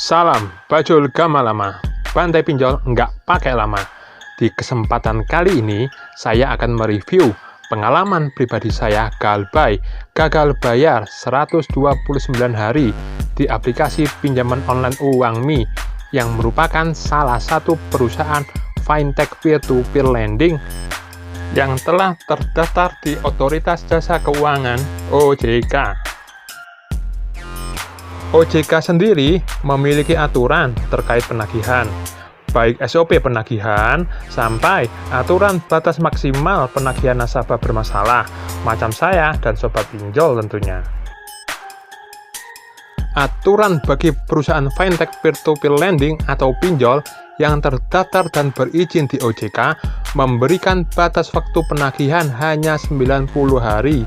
Salam bajul gama lama, bantai pinjol nggak pakai lama. Di kesempatan kali ini, saya akan mereview pengalaman pribadi saya gagal bayar 129 hari di aplikasi pinjaman online Uangmi yang merupakan salah satu perusahaan fintech peer-to-peer lending yang telah terdaftar di Otoritas Jasa Keuangan (OJK). OJK sendiri memiliki aturan terkait penagihan, baik SOP penagihan sampai aturan batas maksimal penagihan nasabah bermasalah, macam saya dan sobat pinjol tentunya. Aturan bagi perusahaan fintech peer-to-peer lending atau pinjol yang terdaftar dan berizin di OJK memberikan batas waktu penagihan hanya 90 hari.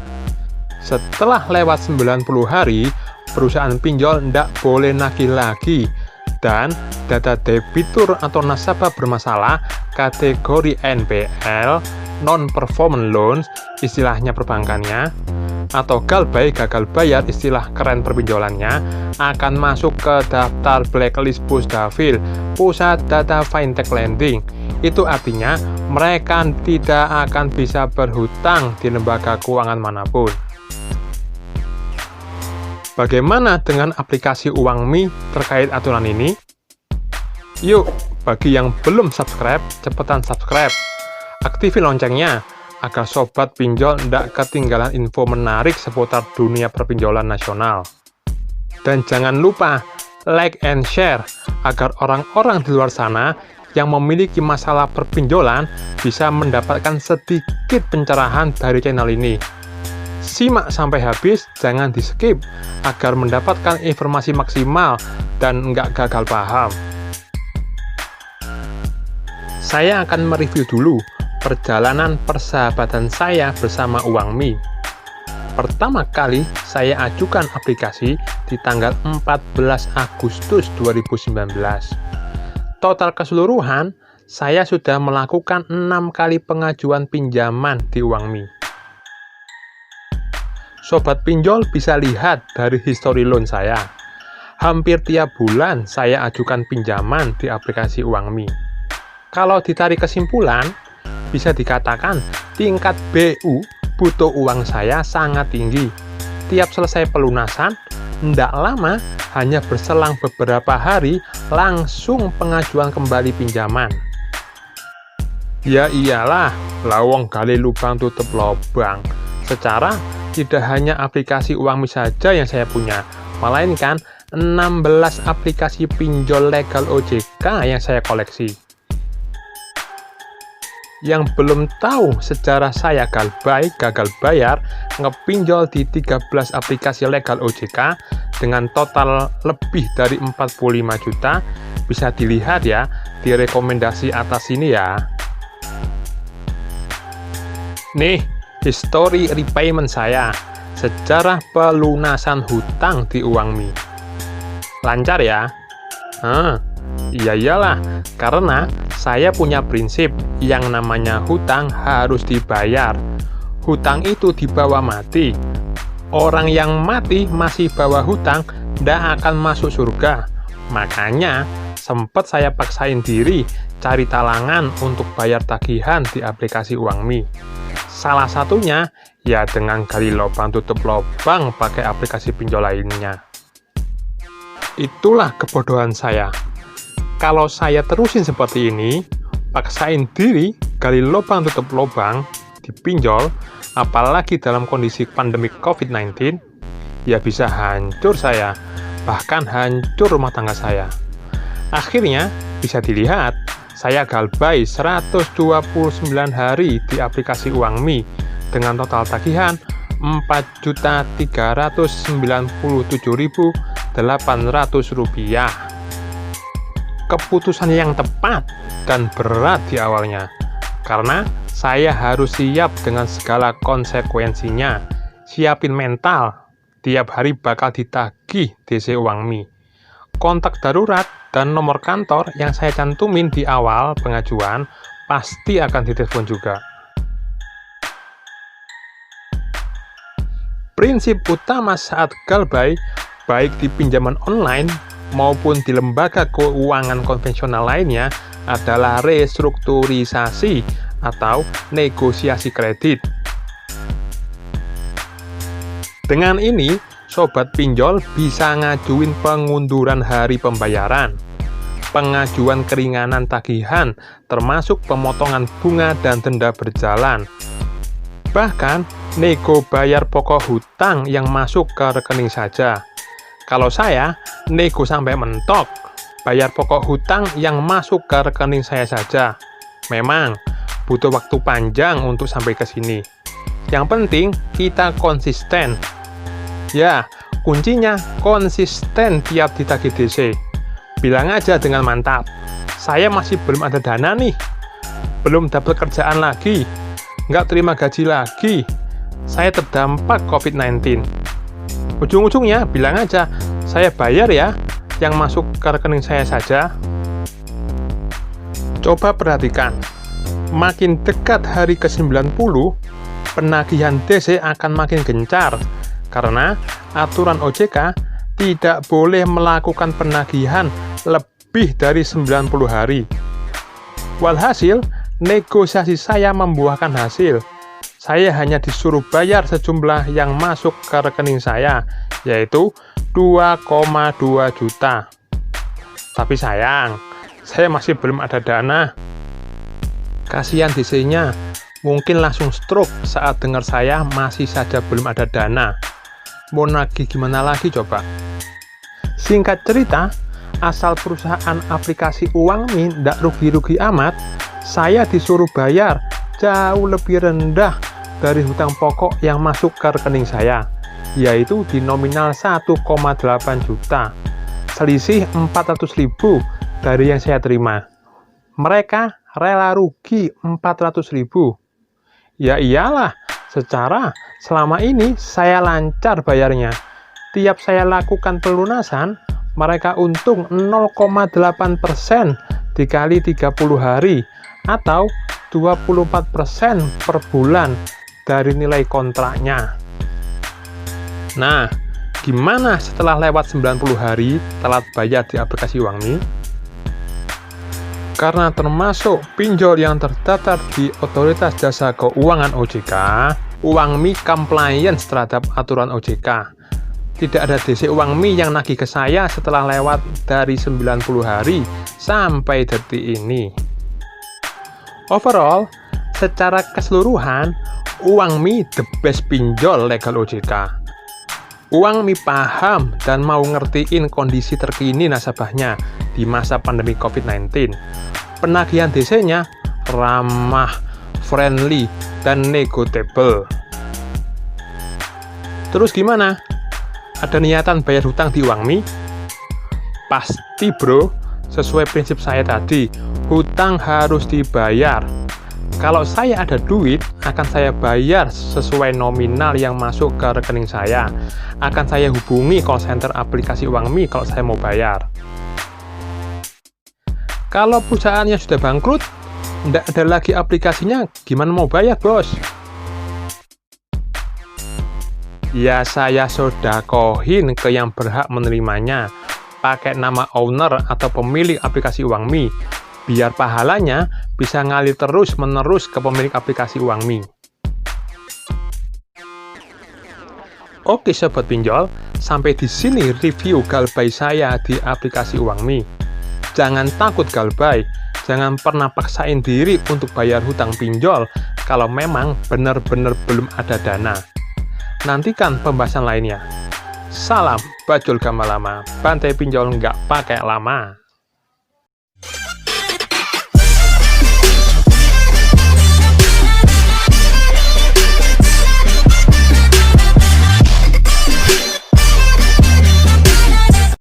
Setelah lewat 90 hari, perusahaan pinjol tidak boleh nagih lagi, dan data debitur atau nasabah bermasalah kategori NPL non-performance loans istilahnya perbankannya, atau gagal bayar istilah keren perpinjolannya, akan masuk ke daftar blacklist Pusdafil, Pusat Data Fintech Lending. Itu artinya mereka tidak akan bisa berhutang di lembaga keuangan manapun. Bagaimana dengan aplikasi Uangmi terkait aturan ini? Yuk, bagi yang belum subscribe, cepetan subscribe. Aktifin loncengnya, agar sobat pinjol tidak ketinggalan info menarik seputar dunia perpinjolan nasional. Dan jangan lupa like and share, agar orang-orang di luar sana yang memiliki masalah perpinjolan bisa mendapatkan sedikit pencerahan dari channel ini. Simak sampai habis, jangan di skip, agar mendapatkan informasi maksimal dan nggak gagal paham. Saya akan mereview dulu perjalanan persahabatan saya bersama Uangmi. Pertama kali saya ajukan aplikasi di tanggal 14 Agustus 2019. Total keseluruhan, saya sudah melakukan 6 kali pengajuan pinjaman di Uangmi. Sobat pinjol bisa lihat dari histori loan saya. Hampir tiap bulan saya ajukan pinjaman di aplikasi Uangmi. Kalau ditarik kesimpulan, bisa dikatakan tingkat BU butuh uang saya sangat tinggi. Tiap selesai pelunasan, tidak lama, hanya berselang beberapa hari, langsung pengajuan kembali pinjaman. Ya iyalah, lawang gali lubang tutup lubang. Secara tidak hanya aplikasi Uangmi saja yang saya punya, melainkan 16 aplikasi pinjol legal OJK yang saya koleksi. Yang belum tahu sejarah saya gagal bayar ngepinjol di 13 aplikasi legal OJK dengan total lebih dari 45 juta, bisa dilihat ya di rekomendasi atas ini ya. Nih, histori repayment saya, sejarah pelunasan hutang di Uangmi. Lancar ya? Iya iyalah, karena saya punya prinsip yang namanya hutang harus dibayar. Hutang itu dibawa mati. Orang yang mati masih bawa hutang tidak akan masuk surga. Makanya sempat saya paksain diri cari talangan untuk bayar tagihan di aplikasi Uangmi. Salah satunya ya dengan gali lubang tutup lubang pakai aplikasi pinjol lainnya. Itulah kebodohan saya. Kalau saya terusin seperti ini, paksain diri gali lubang tutup lubang di pinjol, apalagi dalam kondisi pandemi COVID-19, ya bisa hancur saya, bahkan hancur rumah tangga saya. Akhirnya bisa dilihat, saya galbay 129 hari di aplikasi Uangmi dengan total tagihan 4.397.800 rupiah. Keputusan yang tepat dan berat di awalnya, karena saya harus siap dengan segala konsekuensinya. Siapin mental, tiap hari bakal ditagih DC Uangmi. Kontak darurat dan nomor kantor yang saya cantumin di awal pengajuan pasti akan ditelepon juga. Prinsip utama saat galbay, baik di pinjaman online maupun di lembaga keuangan konvensional lainnya adalah restrukturisasi atau negosiasi kredit. Dengan ini, sobat pinjol bisa ngajuin pengunduran hari pembayaran, pengajuan keringanan tagihan, termasuk pemotongan bunga dan denda berjalan. Bahkan, nego bayar pokok hutang yang masuk ke rekening saja. Kalau saya, nego sampai mentok, bayar pokok hutang yang masuk ke rekening saya saja. Memang, butuh waktu panjang untuk sampai ke sini. Yang penting, kita konsisten. Ya, kuncinya konsisten tiap ditagih DC. Bilang aja dengan mantap, saya masih belum ada dana nih, belum dapat kerjaan lagi, nggak terima gaji lagi, saya terdampak COVID-19. Ujung-ujungnya bilang aja, saya bayar ya, yang masuk ke rekening saya saja. Coba perhatikan, makin dekat hari ke-90, penagihan DC akan makin gencar, karena aturan OJK tidak boleh melakukan penagihan lebih dari 90 hari. Walhasil, negosiasi saya membuahkan hasil. Saya hanya disuruh bayar sejumlah yang masuk ke rekening saya, yaitu 2,2 juta. Tapi sayang, saya masih belum ada dana. Kasihan DC-nya, mungkin langsung stroke saat dengar saya masih saja belum ada dana. Mau nagih gimana lagi coba? Singkat cerita, asal perusahaan aplikasi UangMi ndak rugi-rugi amat, saya disuruh bayar jauh lebih rendah dari hutang pokok yang masuk ke rekening saya, yaitu di nominal 1,8 juta, selisih 400.000 dari yang saya terima. Mereka rela rugi 400.000. Ya iyalah, secara selama ini saya lancar bayarnya. Tiap saya lakukan pelunasan, mereka untung 0,8% dikali 30 hari atau 24% per bulan dari nilai kontraknya. Nah, gimana setelah lewat 90 hari telat bayar di aplikasi UangMi? Karena termasuk pinjol yang terdaftar di Otoritas Jasa Keuangan OJK, UangMi compliance terhadap aturan OJK. Tidak ada DC UangMi yang nagih ke saya setelah lewat dari 90 hari sampai detik ini. Overall, secara keseluruhan, UangMi the best pinjol legal OJK. UangMi paham dan mau ngertiin kondisi terkini nasabahnya di masa pandemi COVID-19. Penagihan DC-nya ramah, friendly, dan negotiable. Terus gimana? Ada niatan bayar hutang di UangMi? Pasti bro, sesuai prinsip saya tadi, hutang harus dibayar. Kalau saya ada duit, akan saya bayar sesuai nominal yang masuk ke rekening saya. Akan saya hubungi call center aplikasi UangMi kalau saya mau bayar. Kalau perusahaannya sudah bangkrut, tidak ada lagi aplikasinya, gimana mau bayar, bos? Ya saya sodakohin ke yang berhak menerimanya, pakai nama owner atau pemilik aplikasi UangMi, biar pahalanya bisa ngalir terus-menerus ke pemilik aplikasi UangMi. Oke sobat pinjol, sampai di sini review galbay saya di aplikasi UangMi. Jangan takut galbay, jangan pernah paksain diri untuk bayar hutang pinjol kalau memang benar-benar belum ada dana. Nantikan pembahasan lainnya. Salam bajul gamalama, bantai pinjol nggak pakai lama.